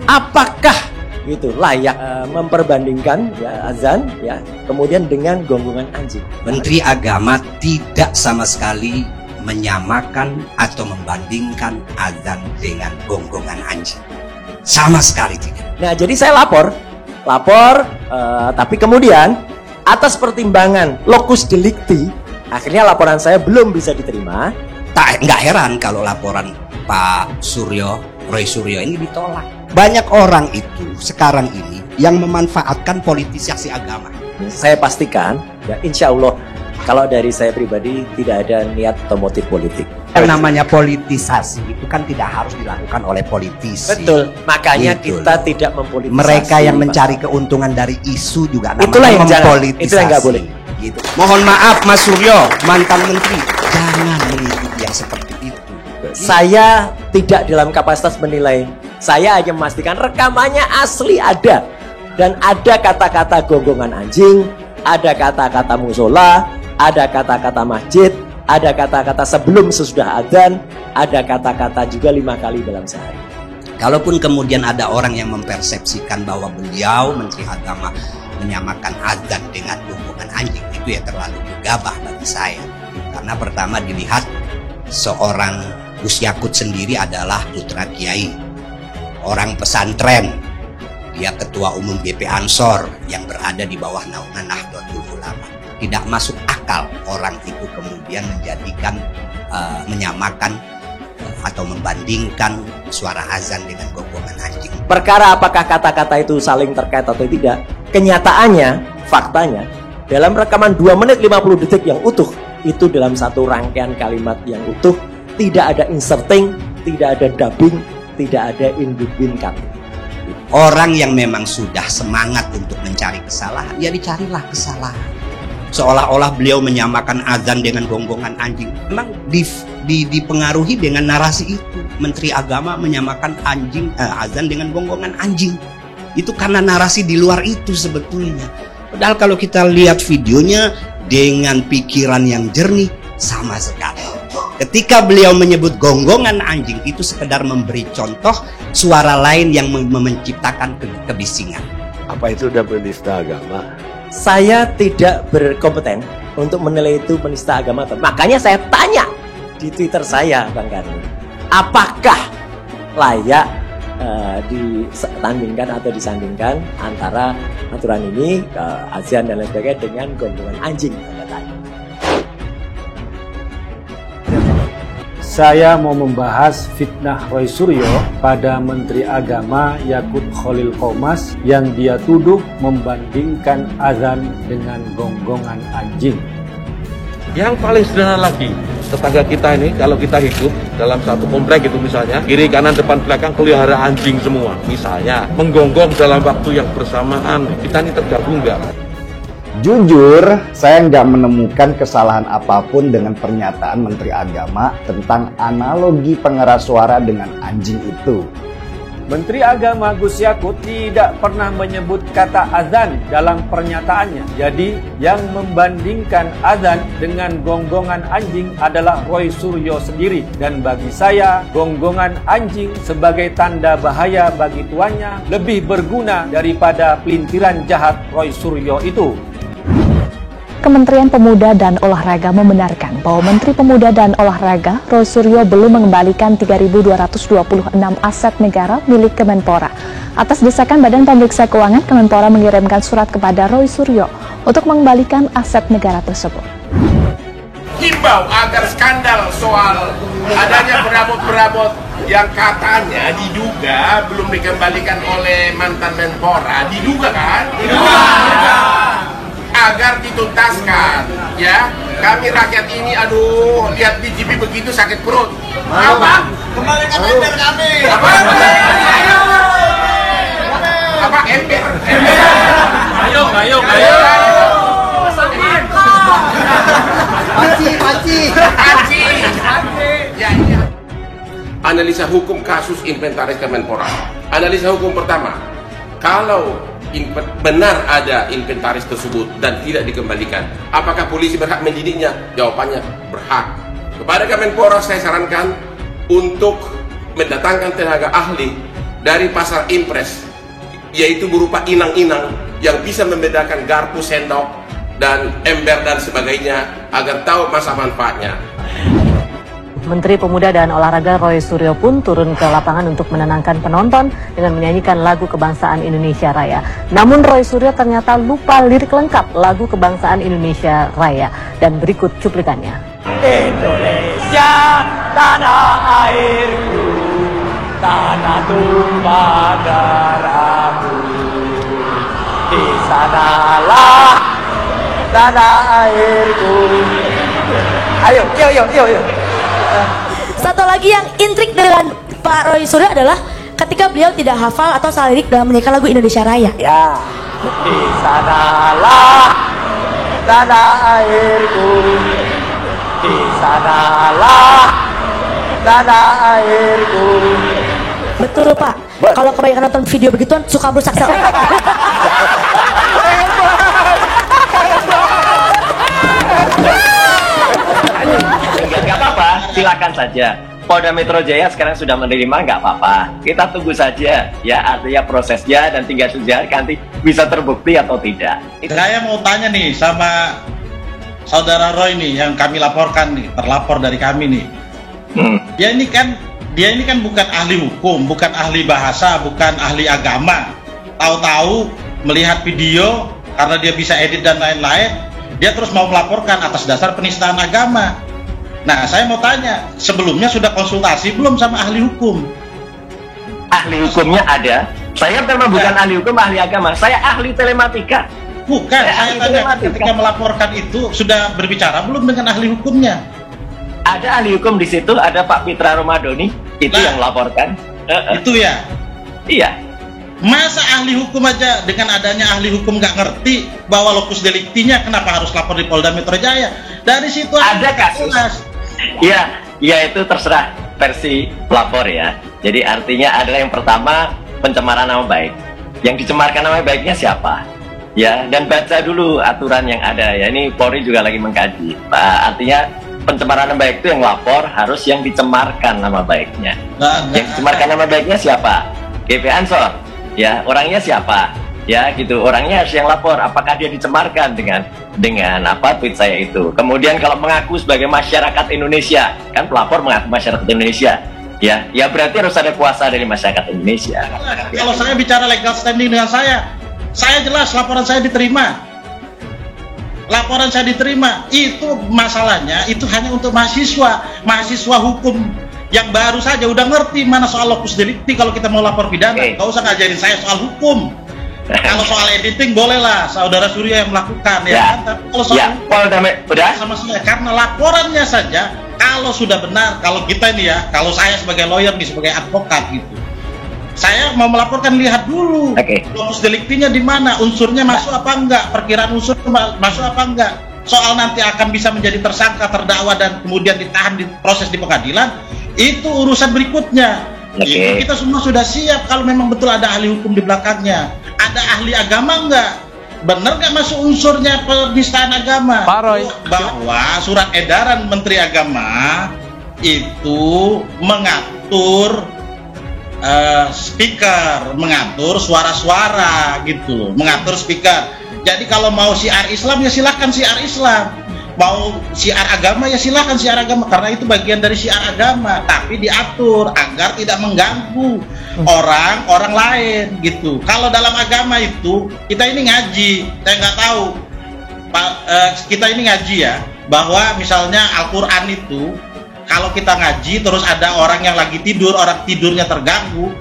Apakah gitu layak memperbandingkan ya azan ya kemudian dengan gonggongan anjing? Menteri Agama tidak sama sekali menyamakan atau membandingkan azan dengan gonggongan anjing, sama sekali tidak. Nah jadi saya lapor, tapi kemudian atas pertimbangan locus delicti akhirnya laporan saya belum bisa diterima. Nggak heran kalau laporan Pak Roy Suryo ini ditolak. Banyak orang itu sekarang ini yang memanfaatkan politisasi agama. Saya pastikan ya insya Allah kalau dari saya pribadi tidak ada niat atau motif politik. Yang namanya politisasi itu kan tidak harus dilakukan oleh politisi. Betul, makanya gitu kita tidak mempolitisasi. Mereka yang mencari keuntungan dari isu juga itulah yang mempolitisasi. Itu yang nggak boleh. Gitu. Mohon maaf Mas Suryo, mantan menteri, jangan mengikuti yang seperti itu. Saya tidak dalam kapasitas menilai. Saya hanya memastikan rekamannya asli ada. Dan ada kata-kata gonggongan anjing, ada kata-kata musola, ada kata-kata masjid, ada kata-kata sebelum sesudah adzan, ada kata-kata juga 5 kali dalam sehari. Kalaupun kemudian ada orang yang mempersepsikan bahwa beliau Menteri Agama menyamakan adzan dengan gonggongan anjing, itu ya terlalu gegabah bagi saya. Karena pertama dilihat seorang Gus Yakut sendiri adalah putra kiai, orang pesantren, dia ketua umum GP Ansor yang berada di bawah naungan Nahdlatul Ulama. Tidak masuk akal orang itu kemudian menjadikan menyamakan atau membandingkan suara azan dengan gonggongan anjing. Perkara apakah kata-kata itu saling terkait atau tidak, kenyataannya, faktanya dalam rekaman 2 menit 50 detik yang utuh, itu dalam satu rangkaian kalimat yang utuh, tidak ada inserting, tidak ada dubbing, tidak ada in between kata. Orang yang memang sudah semangat untuk mencari kesalahan, ya dicarilah kesalahan. Seolah-olah beliau menyamakan azan dengan gonggongan anjing. Memang dipengaruhi dengan narasi itu. Menteri Agama menyamakan azan dengan gonggongan anjing. Itu karena narasi di luar itu sebetulnya. Padahal kalau kita lihat videonya dengan pikiran yang jernih, sama sekali. Ketika beliau menyebut gonggongan anjing, itu sekedar memberi contoh suara lain yang menciptakan kebisingan. Apa itu udah penista agama? Saya tidak berkompeten untuk menilai itu penista agama. Makanya saya tanya di Twitter saya, Bang Karni, apakah layak ditandingkan atau disandingkan antara aturan ini azan dan lain sebagainya dengan gonggongan anjing? Saya mau membahas fitnah Roy Suryo pada Menteri Agama Yakut Khalil Qomas yang dia tuduh membandingkan azan dengan gonggongan anjing. Yang paling sederhana lagi, tetangga kita ini kalau kita hidup dalam satu komplek gitu misalnya, kiri kanan depan belakang pelihara anjing semua. Misalnya menggonggong dalam waktu yang bersamaan, kita ini tergabung nggak? Jujur, saya nggak menemukan kesalahan apapun dengan pernyataan Menteri Agama tentang analogi pengeras suara dengan anjing itu. Menteri Agama Gus Yakut tidak pernah menyebut kata azan dalam pernyataannya. Jadi, yang membandingkan azan dengan gonggongan anjing adalah Roy Suryo sendiri. Dan bagi saya, gonggongan anjing sebagai tanda bahaya bagi tuannya lebih berguna daripada pelintiran jahat Roy Suryo itu. Kementerian Pemuda dan Olahraga membenarkan bahwa Menteri Pemuda dan Olahraga Roy Suryo belum mengembalikan 3.226 aset negara milik Kemenpora. Atas desakan Badan Pemeriksa Keuangan, Kemenpora mengirimkan surat kepada Roy Suryo untuk mengembalikan aset negara tersebut. Himbau agar skandal soal adanya perabot-perabot yang katanya diduga belum dikembalikan oleh mantan Menpora, diduga kan? Agar dituntaskan, ya. Kami rakyat ini, aduh, lihat di TV begitu sakit perut. Apa? Kembalikan ember kami. Apa ember? Ayo. Panci. Ya, ini. Analisa hukum kasus inventaris Kemenpora. Analisa hukum pertama, kalau benar ada inventaris tersebut dan tidak dikembalikan, apakah polisi berhak mendidiknya? Jawabannya berhak. Kepada Kemenpora saya sarankan untuk mendatangkan tenaga ahli dari pasar impres, yaitu berupa inang-inang yang bisa membedakan garpu, sendok, dan ember dan sebagainya agar tahu masa manfaatnya. Menteri Pemuda dan Olahraga Roy Suryo pun turun ke lapangan untuk menenangkan penonton dengan menyanyikan lagu kebangsaan Indonesia Raya. Namun Roy Suryo ternyata lupa lirik lengkap lagu kebangsaan Indonesia Raya. Dan berikut cuplikannya. Indonesia, tanah airku, tanah tumpah darahku, di sanalah tanah airku. Ayo. Satu lagi yang intrik dengan Pak Roy Suryo adalah ketika beliau tidak hafal atau salah lirik dalam menyanyikan lagu Indonesia Raya. Ya, di sanalah tanah airku, di sanalah tanah airku. Betul Pak. Kalau kebanyakan nonton video begituan suka merusak sel. Nggak apa-apa, silakan saja. Polda Metro Jaya sekarang sudah menerima, nggak apa-apa. Kita tunggu saja, ya artinya prosesnya dan tinggal saja nanti bisa terbukti atau tidak. Saya mau tanya nih sama saudara Roy nih yang kami laporkan nih, terlapor dari kami nih. Dia ini kan bukan ahli hukum, bukan ahli bahasa, bukan ahli agama. Tahu-tahu melihat video karena dia bisa edit dan lain-lain, dia terus mau melaporkan atas dasar penistaan agama. Nah, saya mau tanya, sebelumnya sudah konsultasi belum sama ahli hukum? Ahli hukumnya ada. Saya memang bukan ahli hukum, ahli agama. Saya ahli telematika. Bukan, saya tanya ketika melaporkan itu sudah berbicara belum dengan ahli hukumnya? Ada ahli hukum di situ, ada Pak Pitra Romadoni, itu yang melaporkan. Itu ya? Iya. Masa ahli hukum aja dengan adanya ahli hukum nggak ngerti bahwa lokus deliktinya, kenapa harus lapor di Polda Metro Jaya? Dari situ ada kasus. Iya, itu terserah versi pelapor ya. Jadi artinya adalah yang pertama pencemaran nama baik. Yang dicemarkan nama baiknya siapa? Ya, dan baca dulu aturan yang ada ya. Ini Polri juga lagi mengkaji. Artinya pencemaran nama baik itu yang lapor harus yang dicemarkan nama baiknya. Yang dicemarkan nama baiknya siapa? GP Ansor. Ya, orangnya siapa? Ya, gitu. Orangnya harus yang lapor. Apakah dia dicemarkan dengan apa tweet saya itu? Kemudian kalau mengaku sebagai masyarakat Indonesia, kan pelapor mengaku masyarakat Indonesia. Ya berarti harus ada kuasa dari masyarakat Indonesia. Kalau saya bicara legal standing dengan saya jelas laporan saya diterima. Laporan saya diterima. Itu masalahnya itu hanya untuk mahasiswa hukum yang baru saja udah ngerti mana soal lokus delikti kalau kita mau lapor pidana. Gak usah ngajarin saya soal hukum. Kalau soal editing bolehlah saudara Suryo yang melakukan ya. Tapi kalau soal udah sama saya karena laporannya saja kalau sudah benar, kalau kita ini ya, kalau saya sebagai lawyer nih, sebagai advokat gitu, saya mau melaporkan lihat dulu lokus deliktinya di mana, unsurnya masuk apa enggak, perkiraan unsur masuk apa enggak. Soal nanti akan bisa menjadi tersangka, terdakwa dan kemudian ditahan di proses di pengadilan, itu urusan berikutnya. Itu kita semua sudah siap kalau memang betul ada ahli hukum di belakangnya. Ada ahli agama enggak? Benar nggak masuk unsurnya penistaan agama? Pak Roy. Bahwa surat edaran Menteri Agama itu mengatur speaker, mengatur suara-suara gitu loh, mengatur speaker. Jadi kalau mau syiar Islam ya silakan syiar Islam, mau syiar agama ya silakan syiar agama, karena itu bagian dari syiar agama, tapi diatur agar tidak mengganggu orang lain gitu. Kalau dalam agama itu kita ini ngaji, saya nggak tahu Pak, kita ini ngaji ya, bahwa misalnya Al-Quran itu kalau kita ngaji terus ada orang yang lagi tidur, orang tidurnya terganggu,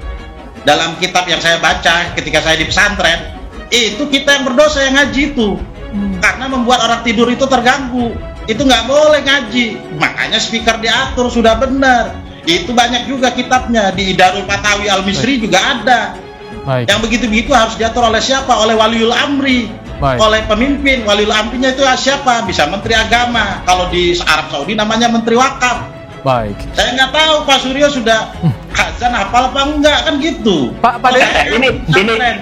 dalam kitab yang saya baca ketika saya di pesantren, itu kita yang berdosa yang ngaji itu, karena membuat orang tidur itu terganggu. Itu nggak boleh ngaji, makanya speaker diatur sudah benar. Itu banyak juga kitabnya, di Darul Fatawi Al-Misri juga ada. Yang begitu-begitu harus diatur oleh siapa? Oleh waliul amri, oleh pemimpin. Waliul amrinya itu siapa? Bisa menteri agama, kalau di Arab Saudi namanya menteri wakaf. Saya nggak tahu Pak Suryo sudah azan hafal apa enggak, kan gitu. Pak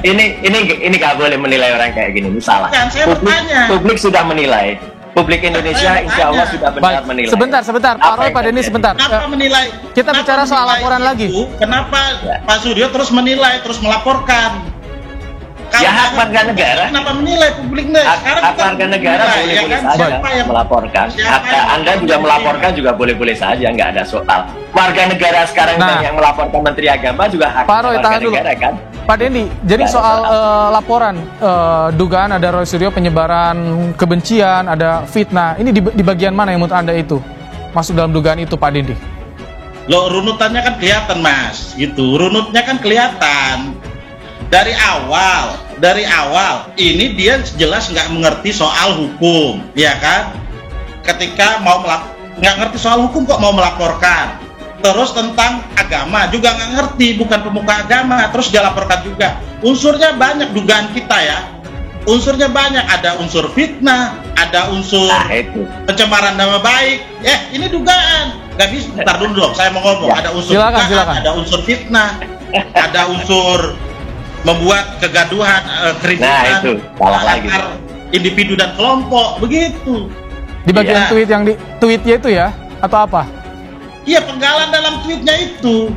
ini nggak boleh menilai orang kayak gini, ini salah. Kan saya bertanya. Publik sudah menilai. publik Indonesia insya Allah sudah benar menilai. Sebentar, Pak Roy, Pak Denny, sebentar. Kenapa menilai? Kita bicara soal laporan lagi. Kenapa Pak Suryo terus menilai, terus melaporkan? Ya hak warga negara. Kenapa menilai publik nih? Hak warga negara boleh-boleh saja melaporkan. Anda juga melaporkan juga boleh-boleh saja, nggak ada soal. Warga negara sekarang yang melaporkan Menteri Agama juga hak warga negara kan. Pak Denny, jadi soal laporan dugaan ada Roy Suryo penyebaran kebencian, ada fitnah, ini di bagian mana yang menurut Anda itu masuk dalam dugaan itu, Pak Denny? Loh, runutannya kan kelihatan, Mas, gitu. Runutnya kan kelihatan. Dari awal ini dia jelas nggak mengerti soal hukum, ya kan? Ketika nggak ngerti soal hukum kok mau melaporkan. Terus tentang agama juga nggak ngerti, bukan pemuka agama, terus dia laporkan juga. Unsurnya banyak dugaan kita ya. Unsurnya banyak, ada unsur fitnah, ada unsur pencemaran nama baik. Ini dugaan. Nggak bisa, bentar dulu dong, saya mau ngomong. Ada unsur silakan. Ada unsur fitnah, ada unsur membuat kegaduhan, keributan antar individu dan kelompok, begitu. Di bagian tweet yang di tweetnya itu ya, atau apa? Iya, penggalan dalam tweetnya itu,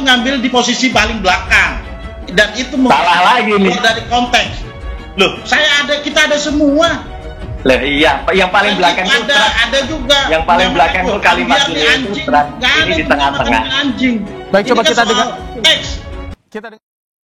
ngambil di posisi paling belakang, dan itu salah lagi nih dari konteks. Loh, kita ada semua. Loh, iya, yang paling belakang itu ada juga. Yang paling belakang itu kalimat ini di tengah-tengah. Baik, coba kita dengar.